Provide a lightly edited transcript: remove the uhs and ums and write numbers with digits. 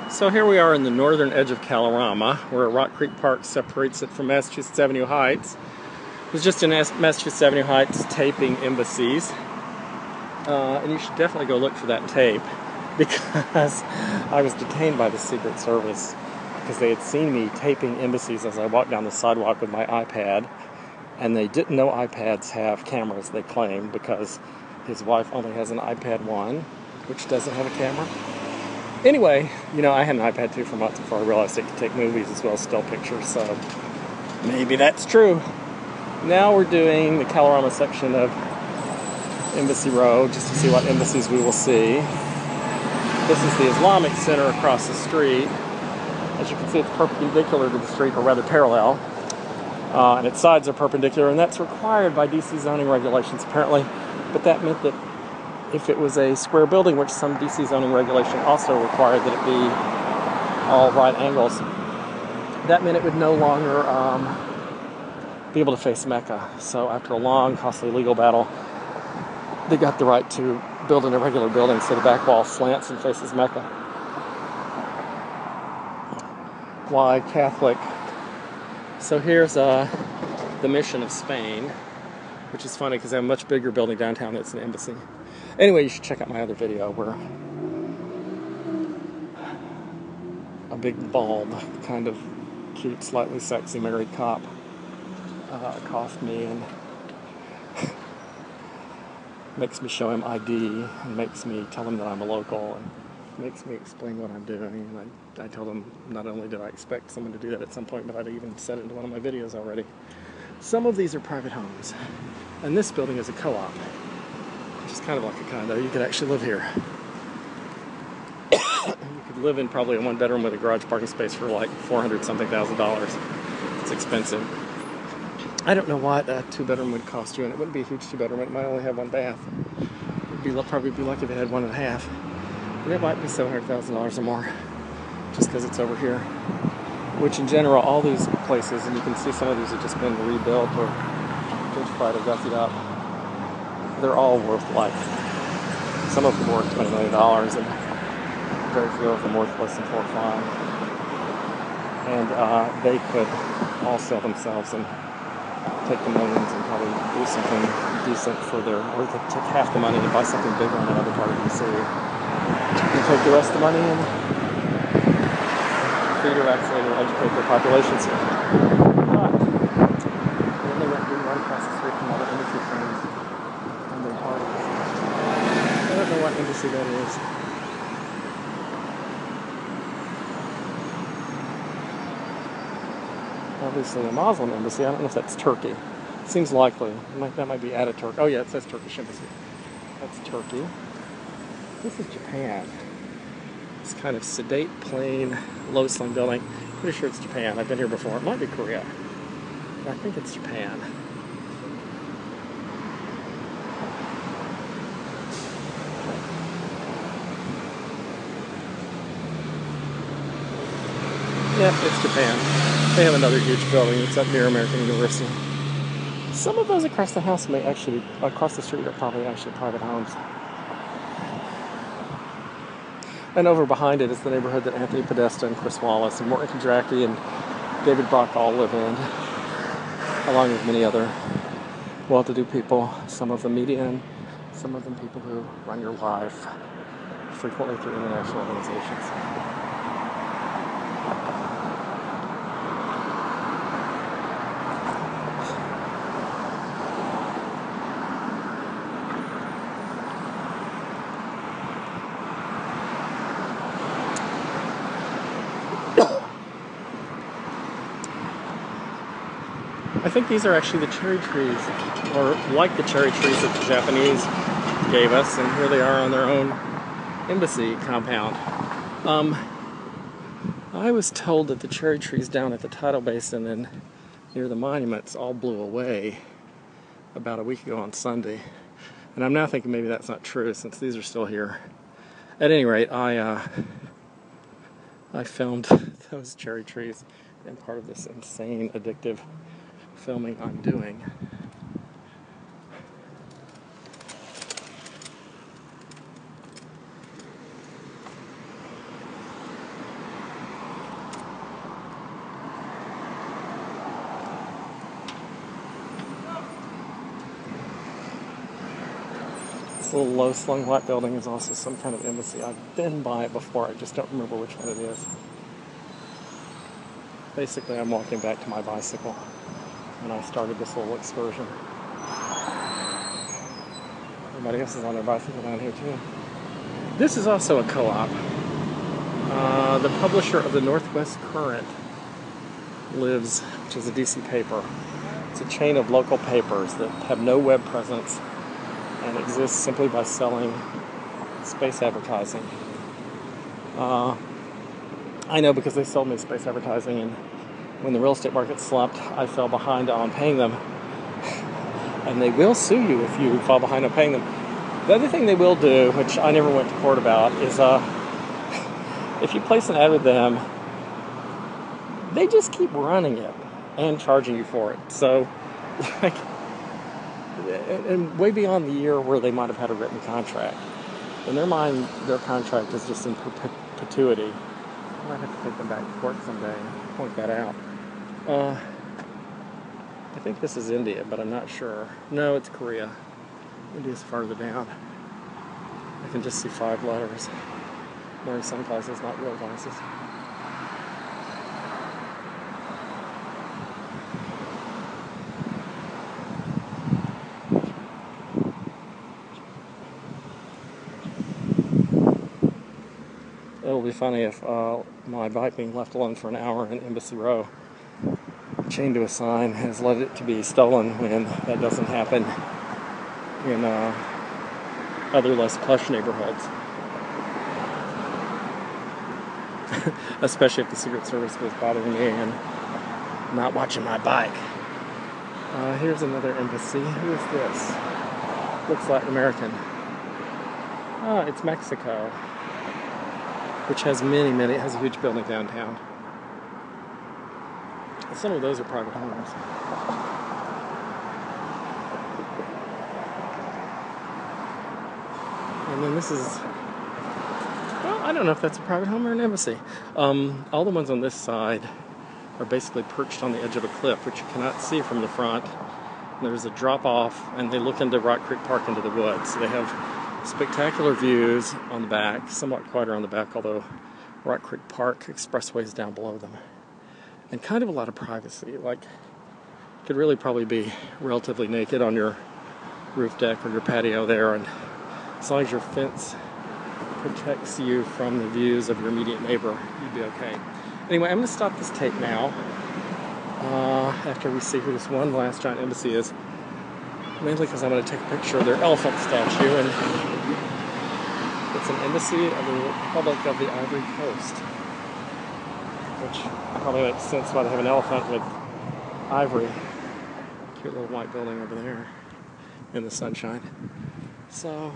So here we are in the northern edge of Kalorama, where Rock Creek Park separates it from Massachusetts Avenue Heights. I was just in Massachusetts Avenue Heights taping embassies, and you should definitely go look for that tape, because I was detained by the Secret Service because they had seen me taping embassies as I walked down the sidewalk with my iPad, and they didn't know iPads have cameras, they claimed, because his wife only has an iPad 1, which doesn't have a camera. Anyway, you know, I had an iPad 2 for months before I realized it could take movies as well as still pictures, so maybe that's true. Now we're doing the Kalorama section of Embassy Row, just to see what embassies we will see. This is the Islamic Center across the street. As you can see, it's perpendicular to the street, or rather parallel, and its sides are perpendicular, and that's required by DC zoning regulations apparently, but that meant that if it was a square building, which some DC zoning regulation also required that it be all right angles, that meant it would no longer be able to face Mecca. So after a long, costly legal battle, they got the right to build an irregular building so the back wall slants and faces Mecca. Why Catholic? So here's the Mission of Spain, which is funny because they have a much bigger building downtown that's an embassy. Anyway, you should check out my other video where a big bulb, kind of cute, slightly sexy married cop accosted me and makes me show him ID and makes me tell him that I'm a local and makes me explain what I'm doing. And I told him not only did I expect someone to do that at some point, but I'd even said it into one of my videos already. Some of these are private homes, and this building is a co-op, which is kind of like a condo. You could actually live here. You could live in probably a one-bedroom with a garage parking space for like $400-something thousand. It's expensive. I don't know what a two-bedroom would cost you, and it wouldn't be a huge two-bedroom. It might only have one bath. It'd probably be lucky if it had one and a half. And it might be $700,000 or more, just because it's over here. Which in general, all these places, and you can see some of these have just been rebuilt or gentrified or gussied up, they're all worth like, some of them worth $20 million, and very few of them worth less than $4 or $5. And they could all sell themselves and take the millions and probably do something decent for their, or they take half the money and buy something bigger in another part of the city. And take the rest of the money and feed or vaccinate or educate their populations. But then they went right across the street from all the embassy friends and their parties. I don't know what embassy that is. Obviously a Muslim embassy. I don't know if that's Turkey. It seems likely. That might be Ataturk. Oh yeah, it says Turkish embassy. That's Turkey. This is Japan. It's kind of sedate, plain, low-slung building. Pretty sure it's Japan. I've been here before. It might be Korea. But I think it's Japan. Yep, it's Japan. They have another huge building. It's up near American University. Some of those across the house may actually be, across the street are probably actually private homes. And over behind it is the neighborhood that Anthony Podesta and Chris Wallace and Morton Kondracki and David Bach all live in, along with many other well-to-do people, some of them media, some of them people who run your life, frequently through international organizations. I think these are actually the cherry trees, or like the cherry trees that the Japanese gave us, and here they are on their own embassy compound. I was told that the cherry trees down at the tidal basin and near the monuments all blew away about a week ago on Sunday, and I'm now thinking maybe that's not true since these are still here. At any rate, I filmed those cherry trees and part of this insane, addictive filming I'm doing. This little low-slung white building is also some kind of embassy. I've been by it before, I just don't remember which one it is. Basically, I'm walking back to my bicycle when I started this little excursion. Everybody else is on their bicycle down here too. This is also a co-op. The publisher of the Northwest Current lives, which is a DC paper. It's a chain of local papers that have no web presence and exists simply by selling space advertising. I know because they sold me space advertising, and when the real estate market slumped, I fell behind on paying them. And they will sue you if you fall behind on paying them. The other thing they will do, which I never went to court about, is if you place an ad with them, they just keep running it and charging you for it. So, like, and way beyond the year where they might have had a written contract. In their mind, their contract is just in perpetuity. I might have to take them back to court someday and point that out. I think this is India, but I'm not sure. No, it's Korea. India's farther down. I can just see 5 letters. Wearing sunglasses, not real glasses. It'll be funny if my bike being left alone for an hour in Embassy Row, chained to a sign, has led it to be stolen when that doesn't happen in other less plush neighborhoods. Especially if the Secret Service was bothering me and not watching my bike. Here's another embassy. Who is this? Looks Latin American. It's Mexico, which has it has a huge building downtown. Some of those are private homes. And then this is, well, I don't know if that's a private home or an embassy. All the ones on this side are basically perched on the edge of a cliff, which you cannot see from the front. There's a drop-off, and they look into Rock Creek Park into the woods. So they have spectacular views on the back, somewhat quieter on the back, although Rock Creek Park Expressway is down below them. And kind of a lot of privacy. Like, you could really probably be relatively naked on your roof deck or your patio there, and as long as your fence protects you from the views of your immediate neighbor, you'd be okay. Anyway, I'm going to stop this tape now after we see who this one last giant embassy is. Mainly because I'm going to take a picture of their elephant statue, and it's an embassy of the Republic of the Ivory Coast, which probably makes sense why they have an elephant with ivory. Cute little white building over there in the sunshine. So